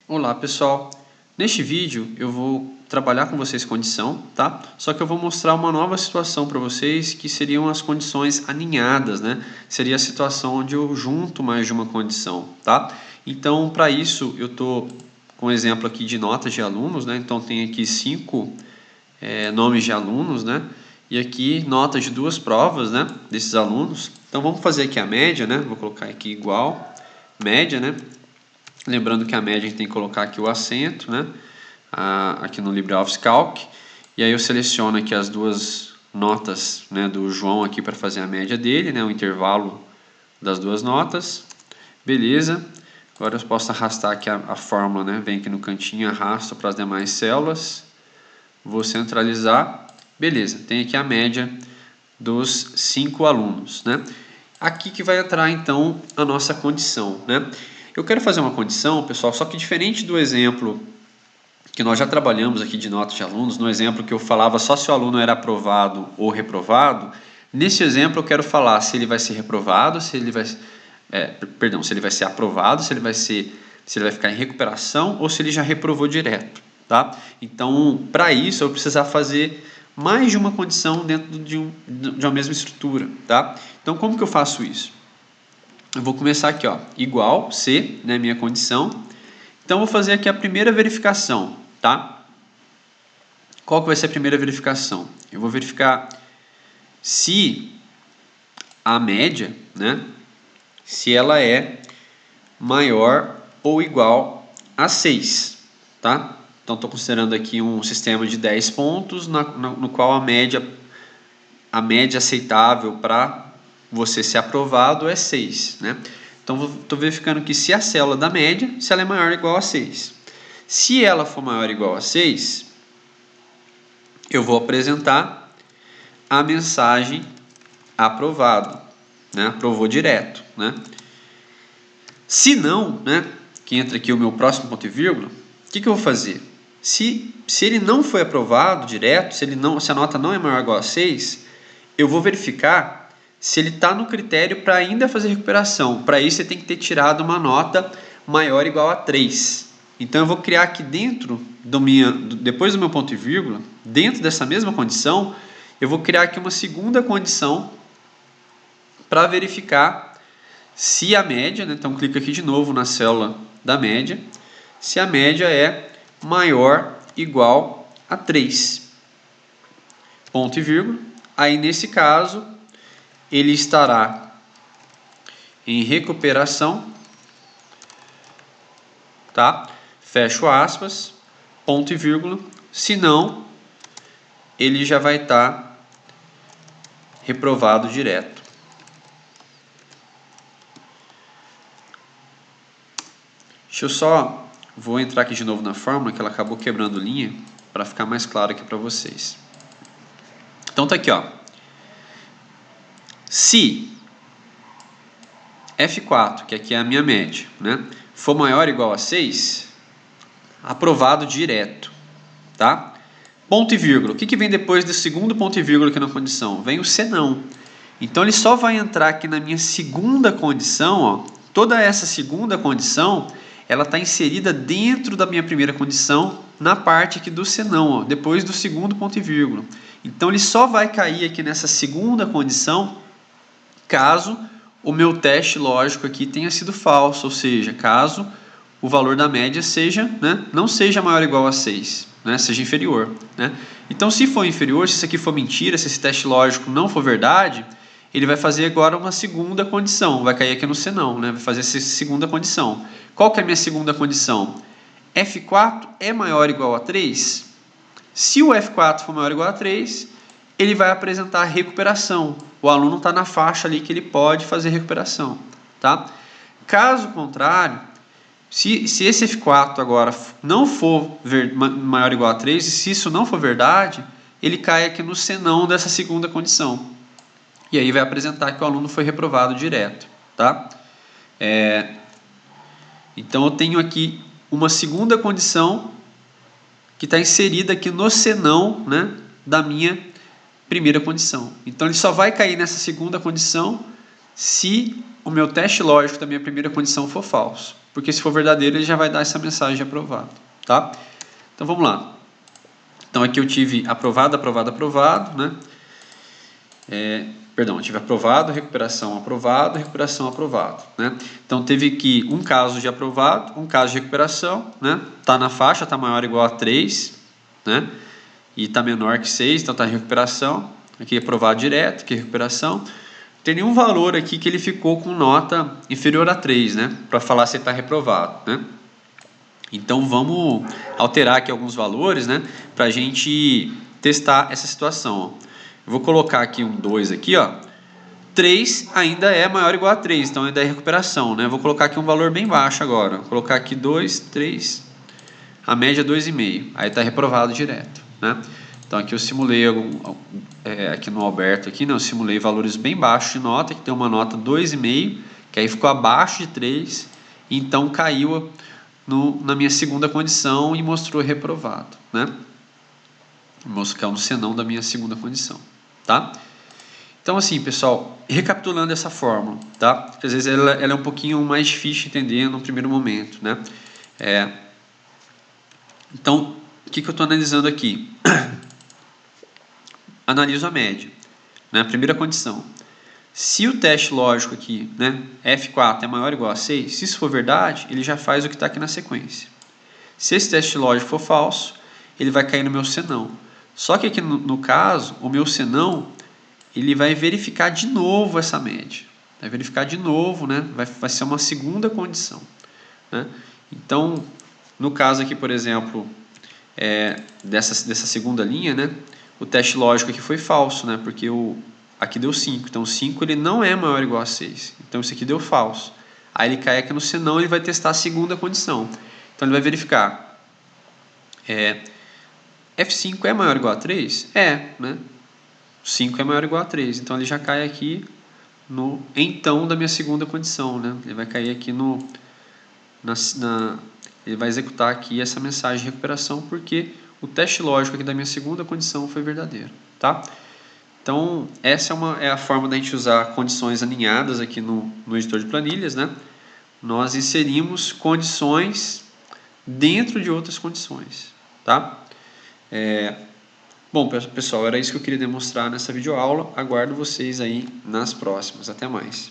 Olá pessoal, neste vídeo eu vou trabalhar com vocês condição, tá? Só que eu vou mostrar uma nova situação para vocês que seriam as condições aninhadas, né? Seria a situação onde eu junto mais de uma condição, tá? Então para isso eu tô com um exemplo aqui de notas de alunos, né? Então tem aqui 5 nomes de alunos, né? E aqui notas de 2 provas, né? Desses alunos. Então vamos fazer aqui a média, né? Vou colocar aqui igual, média, né? Lembrando que a média a gente tem que colocar aqui o acento, né? Aqui no LibreOffice Calc. E aí eu seleciono aqui as duas notas, né, do João aqui para fazer a média dele, né? O intervalo das duas notas. Beleza. Agora eu posso arrastar aqui a fórmula, né? Vem aqui no cantinho, arrasto para as demais células. Vou centralizar. Beleza. Tem aqui a média dos 5 alunos, né? Aqui que vai entrar então a nossa condição, né? Eu quero fazer uma condição, pessoal, só que diferente do exemplo que nós já trabalhamos aqui de notas de alunos, no exemplo que eu falava só se o aluno era aprovado ou reprovado, nesse exemplo eu quero falar se ele vai ser reprovado, se ele vai, se ele vai ser aprovado, se ele vai ficar em recuperação ou se ele já reprovou direto, tá? Então, para isso eu precisar fazer mais de uma condição dentro de uma mesma estrutura, tá? Então, como que eu faço isso? Eu vou começar aqui, ó, igual C, né, minha condição. Então, vou fazer aqui a primeira verificação, tá? Qual que vai ser a primeira verificação? Eu vou verificar se a média, né, se ela é maior ou igual a 6, tá? Então, estou considerando aqui um sistema de 10 pontos, no qual a média aceitável para você ser aprovado é 6, né? Então, estou verificando que se a célula da média, se ela é maior ou igual a 6. Se ela for maior ou igual a 6, eu vou apresentar a mensagem aprovado, né? Aprovou direto, né? Se não, né? Que entra aqui o meu próximo ponto e vírgula, o que eu vou fazer? Se ele não foi aprovado direto, se a nota não é maior ou igual a 6, eu vou verificar se ele está no critério para ainda fazer recuperação. Para isso, você tem que ter tirado uma nota maior ou igual a 3. Então, eu vou criar aqui dentro depois do meu ponto e vírgula, dentro dessa mesma condição, eu vou criar aqui uma segunda condição para verificar se a média, né, então clica aqui de novo na célula da média, se a média é maior ou igual a 3. Ponto e vírgula. Aí, nesse caso, ele estará em recuperação, tá? Fecho aspas, ponto e vírgula. Se não, ele já vai estar reprovado direto. Vou entrar aqui de novo na fórmula, que ela acabou quebrando linha, para ficar mais claro aqui para vocês. Então tá aqui, ó. Se F4, que aqui é a minha média, né, for maior ou igual a 6, aprovado direto, tá? Ponto e vírgula. O que vem depois do segundo ponto e vírgula aqui na condição? Vem o senão. Então ele só vai entrar aqui na minha segunda condição, ó. Toda essa segunda condição, ela está inserida dentro da minha primeira condição, na parte aqui do senão, ó, depois do segundo ponto e vírgula. Então ele só vai cair aqui nessa segunda condição caso o meu teste lógico aqui tenha sido falso, ou seja, caso o valor da média seja, né, não seja maior ou igual a 6, né, seja inferior, né? Então, se for inferior, se isso aqui for mentira, se esse teste lógico não for verdade, ele vai fazer agora uma segunda condição, vai cair aqui no senão, né? Vai fazer essa segunda condição. Qual que é a minha segunda condição? F4 é maior ou igual a 3? Se o F4 for maior ou igual a 3, ele vai apresentar a recuperação. O aluno está na faixa ali que ele pode fazer recuperação, tá? Caso contrário, se esse F4 agora não for maior ou igual a 3, e se isso não for verdade, ele cai aqui no senão dessa segunda condição. E aí vai apresentar que o aluno foi reprovado direto, tá? Então eu tenho aqui uma segunda condição que está inserida aqui no senão, né, da minha primeira condição. Então ele só vai cair nessa segunda condição se o meu teste lógico da minha primeira condição for falso. porque se for verdadeiro ele já vai dar essa mensagem de aprovado, tá? Então vamos lá. Então aqui eu tive aprovado, aprovado, aprovado, né? Eu tive aprovado, recuperação, aprovado, né? Então teve aqui um caso de aprovado, um caso de recuperação, né? Tá na faixa, tá maior ou igual a 3, né? E tá menor que 6, então tá em recuperação. Aqui aprovado direto, aqui recuperação. Não tem nenhum valor aqui que ele ficou com nota inferior a 3, né? Para falar se ele está reprovado, né? Então vamos alterar aqui alguns valores, né? Para a gente testar essa situação, ó. Eu vou colocar aqui um 2 aqui, ó. 3 ainda é maior ou igual a 3, então ainda é recuperação, né? Vou colocar aqui um valor bem baixo agora. Vou colocar aqui 2, 3, a média é 2,5. Aí está reprovado direto, né? Então aqui eu simulei aqui no Alberto aqui, né? Eu simulei valores bem baixos de nota, que tem uma nota 2,5, que aí ficou abaixo de 3, então caiu na minha segunda condição e mostrou reprovado, né? Mostrou no senão da minha segunda condição, tá? Então assim, pessoal, recapitulando essa fórmula, tá? Porque às vezes ela é um pouquinho mais difícil de entender no primeiro momento, né? Então, o que eu estou analisando aqui? Analiso a média, né? A primeira condição. Se o teste lógico aqui, né, F4 é maior ou igual a 6, se isso for verdade, ele já faz o que está aqui na sequência. Se esse teste lógico for falso, ele vai cair no meu senão. Só que aqui no caso, o meu senão, ele vai verificar de novo essa média. Vai verificar de novo, né? Vai ser uma segunda condição, né? Então, no caso aqui, por exemplo, dessa segunda linha, né? O teste lógico aqui foi falso, né? Porque aqui deu 5. Então, 5 ele não é maior ou igual a 6. Então, isso aqui deu falso. Aí ele cai aqui no senão e ele vai testar a segunda condição. Então, ele vai verificar. F5 é maior ou igual a 3? É, né? 5 é maior ou igual a 3. Então, ele já cai aqui no então da minha segunda condição, né? Ele vai cair aqui ele vai executar aqui essa mensagem de recuperação porque o teste lógico aqui da minha segunda condição foi verdadeiro, tá? Então, essa é a forma da gente usar condições alinhadas aqui no editor de planilhas, né? Nós inserimos condições dentro de outras condições, tá? Bom, pessoal, era isso que eu queria demonstrar nessa videoaula. Aguardo vocês aí nas próximas. Até mais.